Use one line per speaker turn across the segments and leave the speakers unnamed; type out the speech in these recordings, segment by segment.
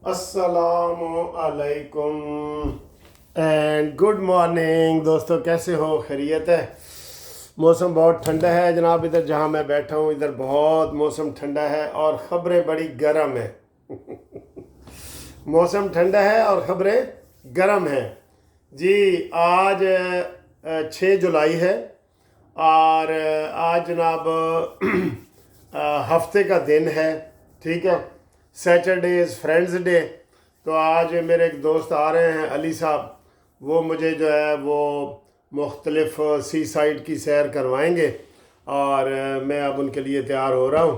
अस्सलाम अलैकुम and good morning दोस्तों, कैसे हो? खैरियत है? मौसम बहुत ठंडा है जनाब। इधर जहाँ मैं बैठा हूँ इधर बहुत मौसम ठंडा है और ख़बरें बड़ी गर्म है। मौसम ठंडा है और ख़बरें गर्म हैं जी। आज 6 जुलाई है और आज जनाब हफ्ते का दिन है, ठीक है। Saturday is friends day. तो आज मेरे एक दोस्त आ रहे हैं, अली साहब, वो मुझे जो है वो मुख्तलिफ सी साइड की सैर करवाएंगे और मैं अब उनके लिए तैयार हो रहा हूँ।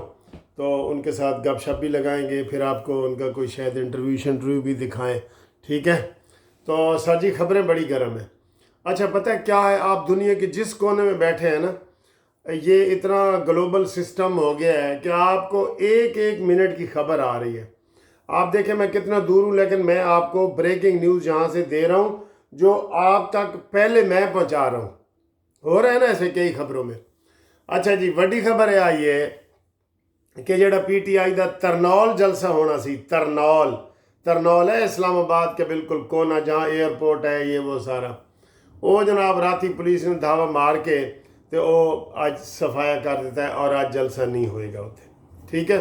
तो उनके साथ गपशप भी लगाएंगे, फिर आपको उनका कोई शायद इंटरव्यू भी दिखाएं, ठीक है। तो सर जी, खबरें बड़ी गर्म है। अच्छा, पता है क्या है, आप दुनिया के जिस कोने में बैठे हैं ना, ये इतना ग्लोबल सिस्टम हो गया है कि आपको एक एक मिनट की खबर आ रही है। आप देखें मैं कितना दूर हूँ, लेकिन मैं आपको ब्रेकिंग न्यूज़ यहाँ से दे रहा हूँ जो आप तक पहले मैं पहुँचा रहा हूँ। हो रहा है ना ऐसे कई खबरों में। अच्छा जी, वड्डी खबर है आई है कि जेड़ा PTI का तरनौल जलसा होना सी, तरनौल है इस्लामाबाद के बिल्कुल कोना जहाँ एयरपोर्ट है, ये वो सारा, वो जनाब राती पुलिस ने धावा मार के तो वो आज सफाया कर देता है और आज जलसा नहीं होएगा उत्थे, ठीक है।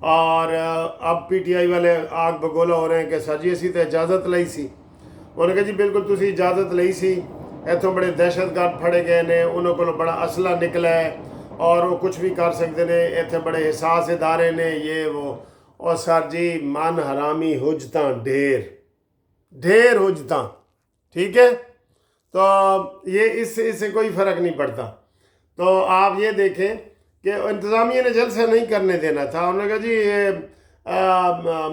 और अब PTI वाले आग बगोला हो रहे हैं कि सर जी असी तो इजाज़त लई सी। उन्होंने कहा जी बिल्कुल तुसी इजाज़त लई सी, इतों बड़े दहशतगर्द फड़े गए ने, उन्होंने को बड़ा असला निकला है और वो कुछ भी कर सकते ने, इतने बड़े हिसास इदारे ने, ये वो। और सर जी मन हरामी हुजता ढेर हुजता, ठीक है। तो ये इससे कोई फ़र्क नहीं पड़ता। तो आप ये देखें कि इंतज़ामिया ने जलसा नहीं करने देना था। उन्होंने कहा जी ये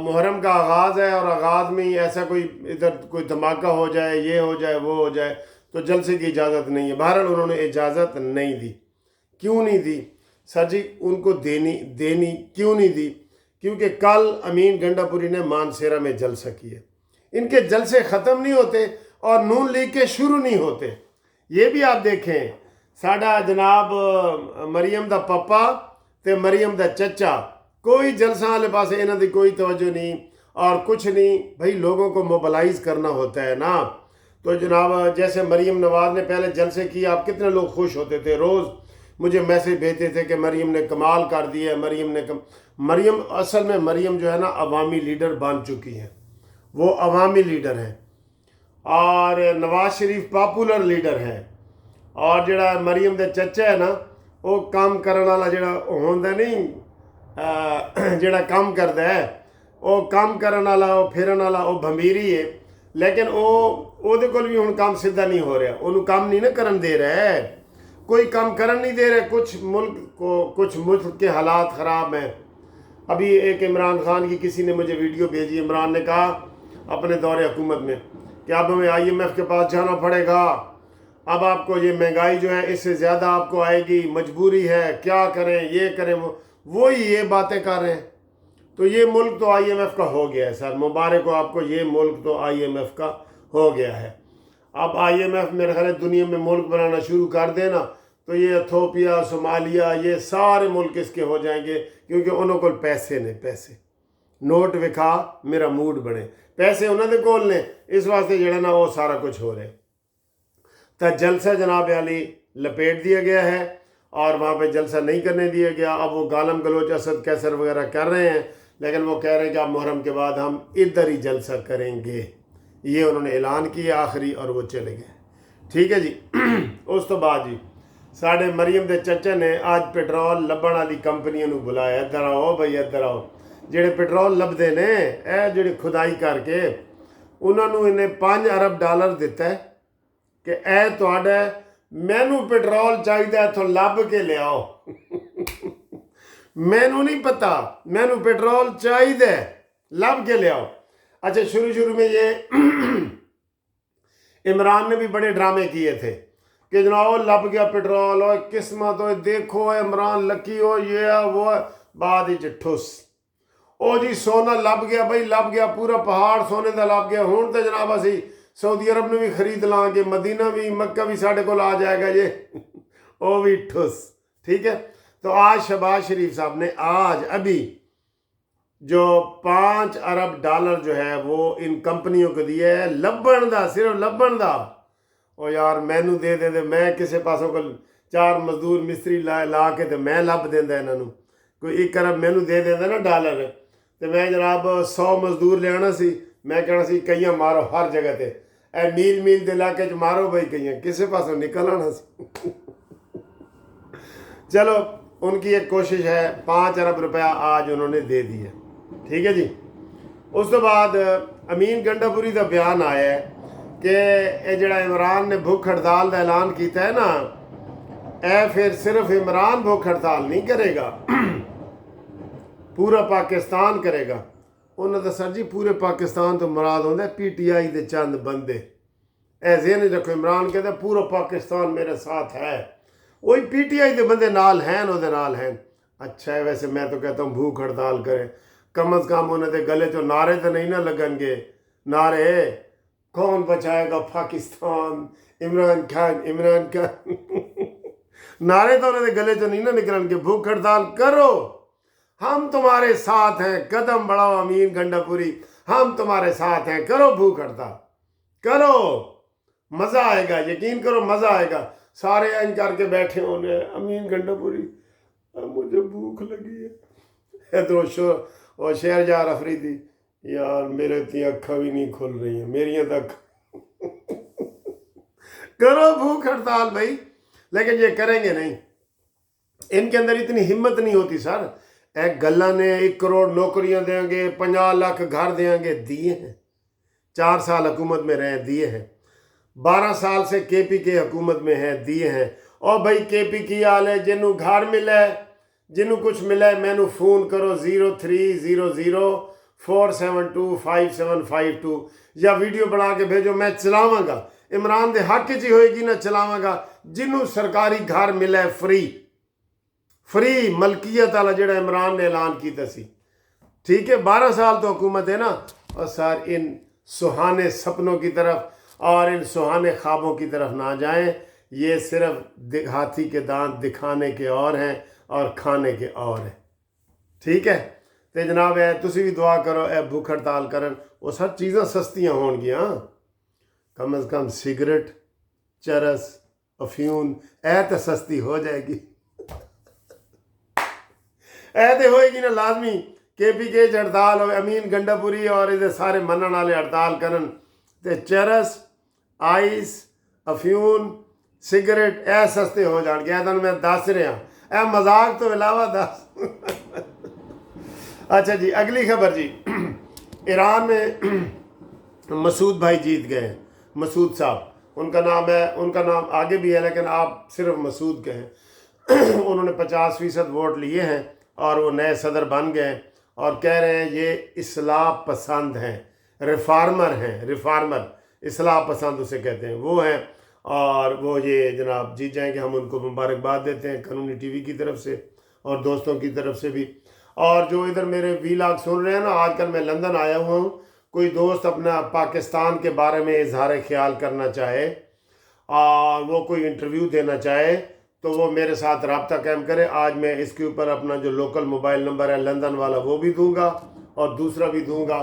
मुहर्रम का आगाज़ है और आगाज़ में ही ऐसा कोई इधर कोई धमाका हो जाए, ये हो जाए, वो हो जाए, तो जलसे की इजाज़त नहीं है। बहरहाल उन्होंने इजाज़त नहीं दी। क्यों नहीं दी सर जी? उनको देनी क्यों नहीं दी? क्योंकि कल अमीन गंडापुरी ने मानसेरा में जलसा किए। इनके जलसे ख़त्म नहीं होते और नून लीग के शुरू नहीं होते। ये भी आप देखें, साडा जनाब मरियम दा पप्पा ते मरियम दा चचा, कोई जलसा वाले पास इन्हों की कोई तवज्जो नहीं और कुछ नहीं। भाई लोगों को मोबलाइज करना होता है ना। तो जनाब जैसे मरियम नवाज़ ने पहले जलसे किए, आप कितने लोग खुश होते थे, रोज़ मुझे मैसेज भेजते थे कि मरियम ने कमाल कर दिया है। मरियम असल में मरियम जो है ना अवामी लीडर बन चुकी हैं, वो अवामी लीडर हैं। और नवाज शरीफ पॉपुलर लीडर है। और जड़ा मरियम दे चचा है ना, वो काम करने वाला जड़ा होंदा नहीं, जड़ा काम करता है, वो काम करने वाला, वो फिरन वाला, वो भंबीरी है। लेकिन वो कोल भी हुण काम सीधा नहीं हो रहा, उन्होंने काम नहीं ना करन दे रहा है, कोई काम करन नहीं दे रहे। कुछ मुल्क के हालात ख़राब हैं। अभी एक इमरान खान की किसी ने मुझे वीडियो भेजी, इमरान ने कहा अपने दौरे हुकूमत में कि अब हमें IMF के पास जाना पड़ेगा, अब आपको ये महंगाई जो है इससे ज़्यादा आपको आएगी, मजबूरी है, क्या करें, ये करें, वो ही ये बातें कर रहे हैं। तो ये मुल्क तो IMF का हो गया है सर, मुबारक हो आपको, ये मुल्क तो IMF का हो गया है। अब IMF मेरे ख्याल दुनिया में मुल्क बनाना शुरू कर देना तो ये इथोपिया, सोमालिया, ये सारे मुल्क इसके हो जाएंगे, क्योंकि उन्होंने को पैसे ने, पैसे नोट विखा मेरा मूड बने, पैसे उन्होंने कोल ने, इस वास्ते जड़ा ना वो सारा कुछ हो रहा है। तो जलसा जनाब अली लपेट दिया गया है और वहाँ पे जलसा नहीं करने दिया गया। अब वो गालम गलोच, असद कैसर वगैरह कर रहे हैं, लेकिन वो कह रहे हैं कि अब मुहर्रम के बाद हम इधर ही जलसा करेंगे, ये उन्होंने ऐलान किया आखिरी, और वो चले गए, ठीक है जी। उस तो बाद जी साढ़े मरियम के चचा ने आज पेट्रोल लभण वाली कंपनियों को बुलाया, इधर आओ भाई, इधर आओ। ਜਿਹੜੇ पेट्रोल लभदे ने ਇਹ ਜਿਹੜੀ खुदाई करके उन्होंने इन्हें $5 अरब दिता है कि ਇਹ ਤੁਹਾਡਾ, मैनू पेट्रोल चाहिए इतों लभ के लियाओ। मैनू नहीं पता, मैनू पेट्रोल चाहिए लभ के लियाओ। अच्छा, शुरू में ये इमरान ने भी बड़े ड्रामे किए थे कि जनाब लभ गया पेट्रोल, और किस्मत हो, देखो इमरान लकी हो, ये वो। बाद ही ठुस, ओ जी सोना लभ गया भाई, लभ गया, पूरा पहाड़ सोने का लभ गया। हुण तो जनाब असी सऊदी अरब में भी खरीद लाँगे, मदीना भी, मक्का भी साढ़े को आ जाएगा ये। वो भी ठुस, ठीक है। तो आज शहबाज शरीफ साहब ने आज अभी جو 5 अरब डॉलर जो है वो इन कंपनियों को दिए है ਲੱਭਣ ਦਾ, ਸਿਰਫ ਲੱਭਣ ਦਾ। ਉਹ ਯਾਰ ਮੈਨੂੰ ਦੇ ਦੇ ਮੈਂ ਕਿਸੇ ਪਾਸੋਂ ਕੋਲ 4 ਮਜ਼ਦੂਰ ਮਿਸਤਰੀ ਲਾ ਕੇ ਤੇ ਮੈਂ ਲੱਭ ਦਿੰਦਾ ਇਹਨਾਂ ਨੂੰ। ਕੋਈ 1 ਅਰਬ ਮੈਨੂੰ ਦੇ ਦਿੰਦਾ ਨਾ ਡਾਲਰ, ਤੇ ਮੈਂ ਜਨਾਬ 100 ਮਜ਼ਦੂਰ ਲਿਆਣਾ ਸੀ। ਮੈਂ ਕਹਿਣਾ ਸੀ ਕਈਆਂ ਮਾਰੋ ਹਰ ਜਗ੍ਹਾ ਤੇ, ਇਹ ਮੀਲ ਦੇ ਇਲਾਕੇ 'ਚ ਮਾਰੋ ਬਈ ਕਈਆਂ, ਕਿਸੇ ਪਾਸੋਂ ਨਿਕਲ ਆਣਾ ਸੀ। चलो उनकी एक कोशिश है, 5 अरब रुपया आज उन्होंने दे दिया, ठीक है जी। उस तो बाद अमीन गंडापुरी का बयान आया है कि ये जड़ा इमरान ने भुख हड़ताल का ऐलान किया है ना, ए फिर सिर्फ इमरान भुख हड़ताल नहीं करेगा, पूरा पाकिस्तान करेगा। उन्होंने तो सर जी पूरे पाकिस्तान तो मुराद होंगे PTI के चंद बंदे। ऐसे नहीं रखो, इमरान कहते पूरा पाकिस्तान मेरे साथ है, वही PTI के बंदे नाल हैं, उहदे नाल हैं। अच्छा है, वैसे मैं तो कहता हूँ भूख हड़ताल करें, कम अज़ कम उन्हें गले चो नारे तो नहीं ना लगनगे। नारे कौन बचाएगा पाकिस्तान, इमरान खान नारे तो उन्हें गले चो नहीं ना निकलनगे। भूख हड़ताल करो, हम तुम्हारे साथ हैं, कदम बढ़ाओ अमीन गंडापुरी, हम तुम्हारे साथ हैं, करो भूख हड़ताल करो, मज़ा आएगा, यकीन करो मज़ा आएगा। सारे इंज करके बैठे होने, अमीन गंडापुरी मुझे भूख लगी है, तो शहरयार अफरीदी यार मेरे तो अक्खा भी नहीं खुल रही हैं, मेरियां तक करो भूख हड़ताल भाई। लेकिन ये करेंगे नहीं, इनके अंदर इतनी हिम्मत नहीं होती सर। एक गल्ला ने 1 करोड़ नौकरियां देंगे, 50 लाख घर देंगे, दिए हैं। 4 साल हुकूमत में रहे, दिए हैं। 12 साल से KPK हुकूमत में है, दिए हैं। और भाई KPK वाले जिन्हों घर मिला है, जिन्हों कुछ मिला है, मैनू फ़ोन करो 0300 472 5752 या वीडियो बना के भेजो, मैं चलावांगा। इमरान दे हक च ही होएगी ना, चलावांगा। जिन्हों सरकारी घर मिला है फ्री मलकियत वाला जड़ा इमरान ने ऐलान किया सी, ठीक है। 12 साल तो हुकूमत है ना। और सर इन सुहाने सपनों की तरफ और इन सुहाने ख्वाबों की तरफ ना जाएं, ये सिर्फ हाथी के दांत दिखाने के और हैं और खाने के और हैं, ठीक है। तो जनाब है तुसी भी दुआ करो ए भूख हड़ताल करन, वो सब चीज़ां सस्तियां होणगियां, कम अज़ कम सिगरेट, चरस, अफ्यून ए तो सस्ती हो जाएगी। ए तो होएगी ना लाजमी। KPK च हड़ताल हो, अमीन गंडापुरी और इधर सारे मनन वाले हड़ताल करन, ते चरस, आइस, अफ्यून, सिगरेट ए सस्ते हो जाएंगे। ऐसा मैं दस रहा, ए मजाक तो इलावा दस। अच्छा जी, अगली खबर जी। ईरान में मसूद भाई जीत गए, मसूद साहब उनका नाम है, उनका नाम आगे भी है लेकिन आप सिर्फ मसूद कहें। उन्होंने 50% वोट लिए हैं और वो नए सदर बन गए और कह रहे हैं ये इस्लाह पसंद हैं, रिफार्मर हैं, रिफार्मर इस्लाह पसंद उसे कहते हैं, वो हैं। और वो ये जनाब जीत जाएंगे, हम उनको मुबारकबाद देते हैं कानूनी TV की तरफ से और दोस्तों की तरफ से भी। और जो इधर मेरे वीलॉग सुन रहे हैं ना, आजकल मैं लंदन आया हुआ हूँ, कोई दोस्त अपना पाकिस्तान के बारे में इजहार ख्याल करना चाहे और वो कोई इंटरव्यू देना चाहे तो वो मेरे साथ रब्ता कायम करे। आज मैं इसके ऊपर अपना जो लोकल मोबाइल नंबर है लंदन वाला वो भी दूंगा और दूसरा भी दूंगा।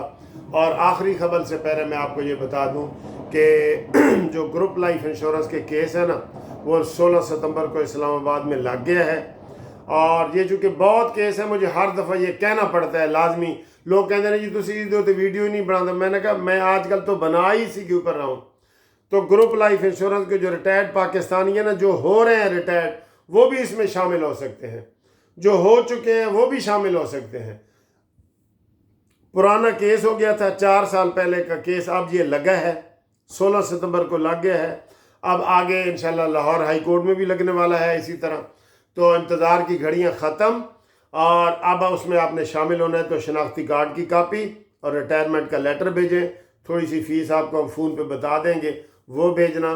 और आखिरी खबर से पहले मैं आपको ये बता दूं कि जो ग्रुप लाइफ इंश्योरेंस के केस है ना, वो 16 सितंबर को इस्लामाबाद में लग गया है। और ये चूँकि बहुत केस है, मुझे हर दफ़ा ये कहना पड़ता है लाजमी। लोग कहते हैं जी तुसी तो वीडियो ही नहीं बनाते। मैंने कहा मैं आजकल तो बना ही इसी के ऊपर रहा हूँ। तो ग्रुप लाइफ इंश्योरेंस के जो रिटायर्ड पाकिस्तानी है ना, जो हो रहे हैं रिटायर्ड, वो भी इसमें शामिल हो सकते हैं, जो हो चुके हैं वो भी शामिल हो सकते हैं। पुराना केस हो गया था 4 साल पहले का केस, अब ये लगा है 16 सितंबर को लग गया है। अब आगे इंशाल्लाह लाहौर हाई कोर्ट में भी लगने वाला है इसी तरह। तो इंतज़ार की घड़ियां ख़त्म और अब उसमें आपने शामिल होना है तो शनाख्ती कार्ड की कापी और रिटायरमेंट का लेटर भेजें। थोड़ी सी फ़ीस आपको हम फ़ोन पे बता देंगे, वो भेजना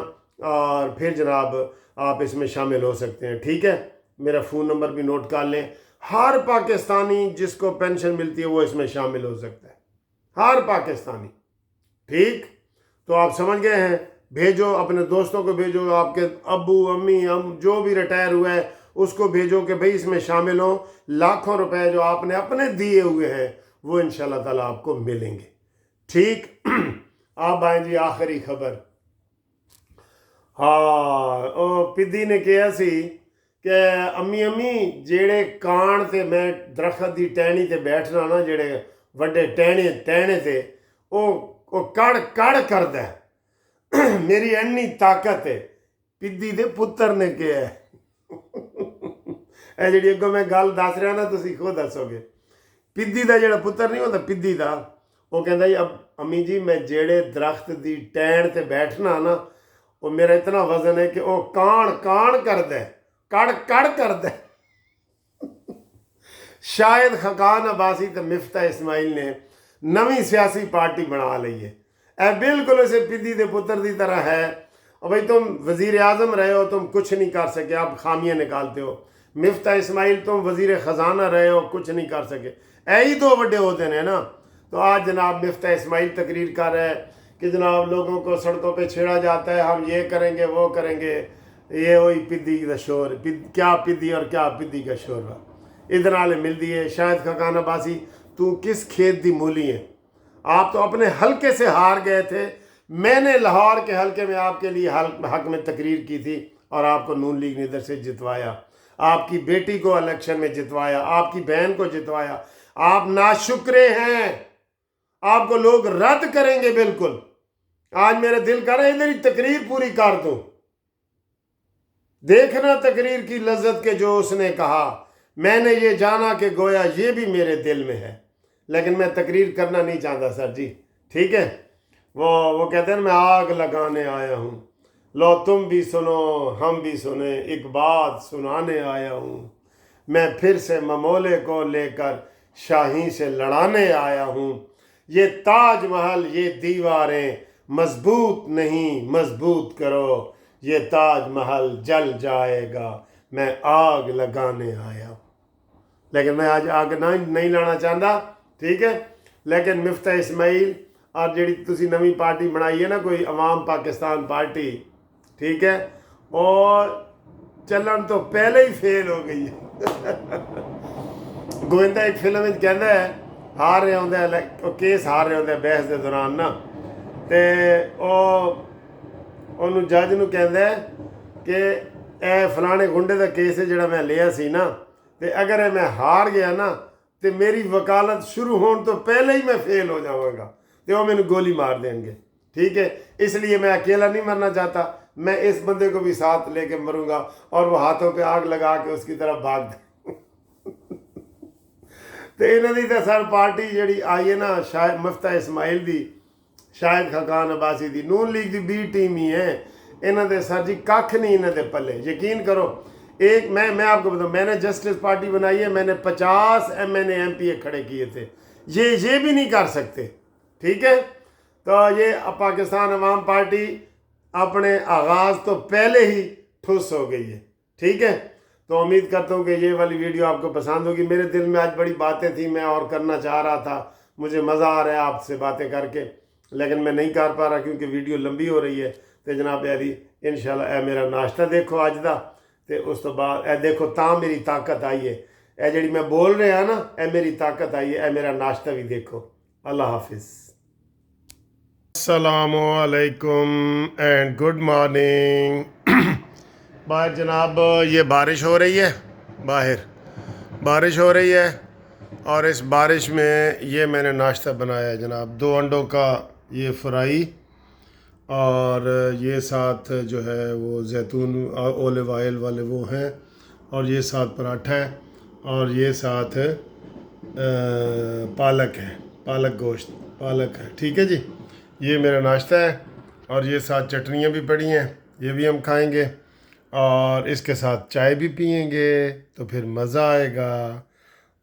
और फिर जनाब आप इसमें शामिल हो सकते हैं, ठीक है। मेरा फ़ोन नंबर भी नोट कर लें। हर पाकिस्तानी जिसको पेंशन मिलती है वो इसमें शामिल हो सकता है, हर पाकिस्तानी, ठीक। तो आप समझ गए हैं। भेजो, अपने दोस्तों को भेजो, आपके अब्बू अम्मी हम जो भी रिटायर हुआ है उसको भेजो कि भाई इसमें शामिल हो। लाखों रुपए जो आपने अपने दिए हुए हैं वो इंशाल्लाह ताला आपको मिलेंगे। ठीक। आप आए जी आखिरी खबर। हाँ, ਉਹ ਪਿੱਦੀ ਨੇ ਕਿਹਾ ਸੀ ਕਿ ਅੰਮੀ ਅੰਮੀ ਜਿਹੜੇ ਕਾਣ ਤੇ ਮੈਂ ਦਰਖਤ ਦੀ ਟਹਿਣੀ ਤੇ ਬੈਠਣਾ ਨਾ, ਜਿਹੜੇ ਵੱਡੇ ਟਹਿਣੇ ਤੇ ਉਹ ਕੜ ਕੜ ਕਰਦਾ ਹੈ। ਮੇਰੀ ਇੰਨੀ ਤਾਕਤ ਹੈ। ਪਿੱਦੀ ਦੇ ਪੁੱਤਰ ਨੇ ਕਿਹਾ ਇਹ ਜਿਹੜੀ ਅੱਗੋਂ ਮੈਂ ਗੱਲ ਦੱਸ ਰਿਹਾ ਨਾ, ਤੁਸੀਂ ਖੁਦ ਦੱਸੋਗੇ। ਪਿੱਦੀ ਦਾ ਜਿਹੜਾ ਪੁੱਤਰ ਨਹੀਂ ਹੁੰਦਾ, ਪਿੱਦੀ ਦਾ, ਉਹ ਕਹਿੰਦਾ ਜੀ ਅੰਮੀ ਜੀ ਮੈਂ ਜਿਹੜੇ ਦਰਖਤ ਦੀ ਟਹਿਣ ਤੇ ਬੈਠਣਾ ਨਾ, ਉਹ ਮੇਰਾ ਇਤਨਾ ਵਜ਼ਨ ਹੈ ਕਿ ਉਹ ਕਾਣ ਕਰਦਾ, ਕੜ ਕਰਦਾ। ਸ਼ਾਇਦ ਖਕਾਨ ਅਬਾਸੀ ਤੇ ਮਿਫਤਾ ਇਸਮਾਈਲ ਨੇ ਨਵੀਂ ਸਿਆਸੀ ਪਾर्टी ਬਣਾ ਲਈ ਹੈ। ਇਹ ਬਿਲਕੁਲ ਇਸੇ ਪਿੱਦੀ ਦੇ ਪੁੱਤਰ ਦੀ ਤਰ੍ਹਾਂ ਹੈ। और भाई तुम वज़ीर आज़म रहे हो, तुम कुछ नहीं कर सके, आप खामियाँ निकालते हो। मिफ्ता इस्माइल तुम वज़ीर ख़जाना रहे हो, कुछ नहीं कर सके। यही दो बड़े होते हैं ना। तो आज जनाब मिफ्ता इस्माइल तकरीर कर रहा है कि जनाब लोगों को सड़कों पे छेड़ा जाता है, हम ये करेंगे वो करेंगे। ये वही पिद्दी का शोर, क्या पिद्दी और क्या पिद्दी का शोर इधर नाले मिलती है। शायद खकान अब्बासी तू किस खेत दी मूली है। आप तो अपने हल्के से हार गए थे। मैंने लाहौर के हल्के में आपके लिए हक में तकरीर की थी और आपको नून लीग ने इधर से जितवाया, आपकी बेटी को इलेक्शन में जितवाया, आपकी बहन को जितवाया। आप नाशुक्रे हैं, आपको लोग रद्द करेंगे बिल्कुल। आज मेरा दिल कर रहा है इधर ही तकरीर पूरी कर दूं, देखना तकरीर की लज्जत के जो उसने कहा। मैंने ये जाना कि गोया ये भी मेरे दिल में है, लेकिन मैं तकरीर करना नहीं चाहता सर जी। ठीक है। वो कहते हैं मैं आग लगाने आया हूँ, लो तुम भी सुनो हम भी सुने, एक बात सुनाने आया हूँ। मैं फिर से ममोले को लेकर शाही से लड़ाने आया हूँ। ये ताज महल ये दीवारें मजबूत नहीं, मजबूत करो, ये ताज महल जल जाएगा, मैं आग लगाने आया हूँ। लेकिन मैं आज आग नहीं लाना चाहता। ठीक है। लेकिन मिफ्ता इस्माइल और जी तुसी नवी पार्टी बनाई है ना, कोई अवाम पाकिस्तान पार्टी, ठीक है, और चलन तो पहले ही फेल हो गई है। गोविंदा एक फिल्म में कहता है हार रहे होंगे केस हार रहे होंगे बहस के दौरान ना, तो ਉਹਨੂੰ ਜੱਜ ਨੂੰ ਕਹਿੰਦਾ ਕਿ ਇਹ ਫਲਾਣੇ ਗੁੰਡੇ ਦਾ ਕੇਸ ਹੈ ਜਿਹੜਾ ਮੈਂ ਲਿਆ ਸੀ ਨਾ, ਤੇ ਅਗਰ ਇਹ ਮੈਂ ਹਾਰ ਗਿਆ ਨਾ ਤੇ ਮੇਰੀ ਵਕਾਲਤ ਸ਼ੁਰੂ ਹੋਣ ਤੋਂ ਪਹਿਲੇ ਹੀ ਮੈਂ ਫੇਲ ਹੋ ਜਾਵਾਂਗਾ ਤੇ ਉਹ ਮੈਨੂੰ ਗੋਲੀ ਮਾਰ देंगे। ठीक है। इसलिए मैं अकेला नहीं मरना चाहता, मैं इस बंदे को भी साथ लेके मरूंगा और वो हाथों पे आग लगा के उसकी तरफ भाग दे। तो इन्हों की तो सर पार्टी जी आई है ना, शायद मिफ्ता इस्माइल की, शायद खकान अब्बासी की, नून लीग की बी टीम ही है। इन्हों के सर जी कख नहीं इन्हों के पल्ले। यकीन करो, एक मैं आपको बताऊँ, मैंने जस्टिस पार्टी बनाई है, मैंने 50 MNA MPA खड़े किए थे, ये भी नहीं कर सकते। ठीक है। तो ये पाकिस्तान अवाम पार्टी अपने आगाज़ तो पहले ही ठुस हो गई है। ठीक है। तो उम्मीद करता हूँ कि ये वाली वीडियो आपको पसंद होगी। मेरे दिल में आज बड़ी बातें थी, मैं और करना चाह रहा था, मुझे मज़ा आ रहा है आपसे बातें करके, लेकिन मैं नहीं कर पा रहा क्योंकि वीडियो लंबी हो रही है। तो जनाब यारी इंशाल्लाह मेरा नाश्ता देखो अज का, तो उस तो बाद देखो तां मेरी ताकत आई है, यह जी मैं बोल रहा ना, यह मेरी ताकत आई है। मेरा नाश्ता भी देखो। अल्लाह हाफिज़। अस्सलामु अलैकुम एंड गुड मॉर्निंग। बाहर जनाब ये बारिश हो रही है, बाहर बारिश हो रही है, और इस बारिश में ये मैंने नाश्ता बनाया है जनाब, 2 अंडों का ये फ्राई, और ये साथ जो है वो जैतून ओलिव ऑयल वाले वो हैं, और ये साथ पराठा है, और ये साथ पालक है, पालक गोश्त पालक है। ठीक है जी। ये मेरा नाश्ता है, और ये साथ चटनियाँ भी पड़ी हैं, ये भी हम खाएंगे, और इसके साथ चाय भी पियेंगे, तो फिर मज़ा आएगा।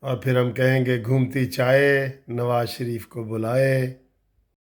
और फिर हम कहेंगे घूमती चाय नवाज़ शरीफ को बुलाए।